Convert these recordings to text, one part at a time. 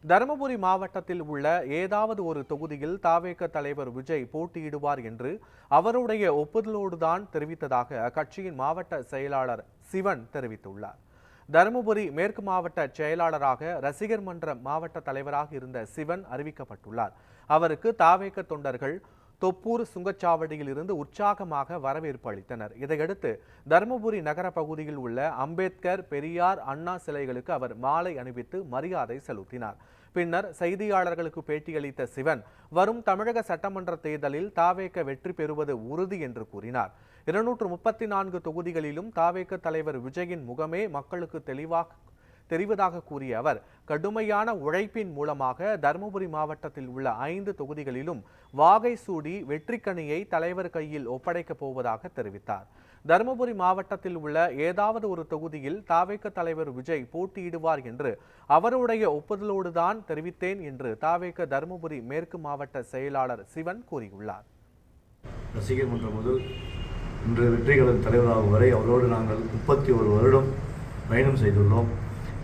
தருமபுரி மாவட்டத்தில் உள்ள ஏதாவது ஒரு தொகுதியில் தாவேக தலைவர் விஜய் போட்டியிடுவார் என்று அவருடைய ஒப்புதலோடுதான் தெரிவித்ததாக அக்கட்சியின் மாவட்ட செயலாளர் சிவன் தெரிவித்துள்ளார். தருமபுரி மேற்கு மாவட்ட செயலாளராக ரசிகர் மன்ற மாவட்ட தலைவராக இருந்த சிவன் அறிவிக்கப்பட்டுள்ளார். அவருக்கு தாவேக தொண்டர்கள் தொப்பூர் சுங்கச்சாவடியில் இருந்து உற்சாகமாக வரவேற்பு அளித்தனர். இதையடுத்து தருமபுரி நகர பகுதியில் உள்ள அம்பேத்கர், பெரியார், அண்ணா சிலைகளுக்கு அவர் மாலை அணிவித்து மரியாதை செலுத்தினார். பின்னர் செய்தியாளர்களுக்கு பேட்டியளித்த சிவன், வரும் தமிழக சட்டமன்ற தேர்தலில் தாவேக வெற்றி பெறுவது உறுதி என்று கூறினார். 234 தொகுதிகளிலும் தாவேக தலைவர் விஜயின் முகமே மக்களுக்கு தெரிவதாக கூறிய அவர், கடுமையான உழைப்பின் மூலமாக தருமபுரி மாவட்டத்தில் உள்ள 5 தொகுதிகளிலும் வாகை சூடி வெற்றிக்கனியை தலைவர் கையில் ஒப்படைக்கப் போவதாக தெரிவித்தார். தருமபுரி மாவட்டத்தில் உள்ள ஏதாவது ஒரு தொகுதியில் தாவேக தலைவர் விஜய் போட்டியிடுவார் என்று அவருடைய ஒப்புதலோடுதான் தெரிவித்தேன் என்று தாவேக தருமபுரி மேற்கு மாவட்ட செயலாளர் சிவன் கூறியுள்ளார். ரசிகர் மன்றம் முதல் இன்று வெற்றிகளின் தலைவராகும் வரை அவரோடு நாங்கள் 31 வருடம் பயணம் செய்துள்ளோம்.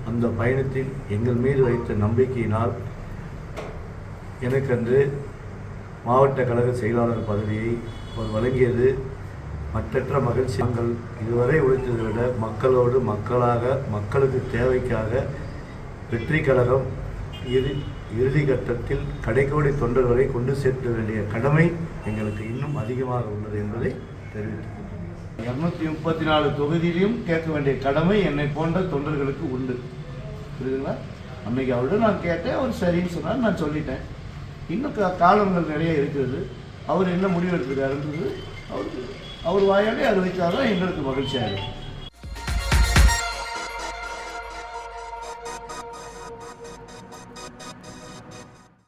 அந்த பயணத்தில் எங்கள் மீது வைத்த நம்பிக்கையினால் எனக்கென்று மாவட்ட கழக செயலாளர் பதவியை அவர் வழங்கியது மற்றற்ற மகிழ்ச்சி. நாங்கள் இதுவரை உழைத்ததை விட மக்களோடு மக்களாக, மக்களுக்கு தேவைக்காக வெற்றி கழகம் இறுதி கட்டத்தில் கடைக்கோடி தொண்டர்களை கொண்டு சேர்க்க வேண்டிய கடமை எங்களுக்கு இன்னும் அதிகமாக உள்ளது என்பதை தெரிவித்துள்ளோம். 234 தொகுதியிலும் கேட்க வேண்டிய கடமை என்னை போன்ற தொண்டர்களுக்கு உண்டு. புரியுதுங்களா? அன்னைக்கு அவர்கிட்ட நான் கேட்டேன், அவர் சரின்னு சொன்னார், நான் சொல்லிட்டேன். இன்னும் காலங்கள் நிறைய இருக்கிறது. அவர் என்ன முடிவு எடுத்துருக்காருன்றது அவர் வாயாலே அறிவித்தாதான் எங்களுக்கு மகிழ்ச்சியாக இருக்கும்.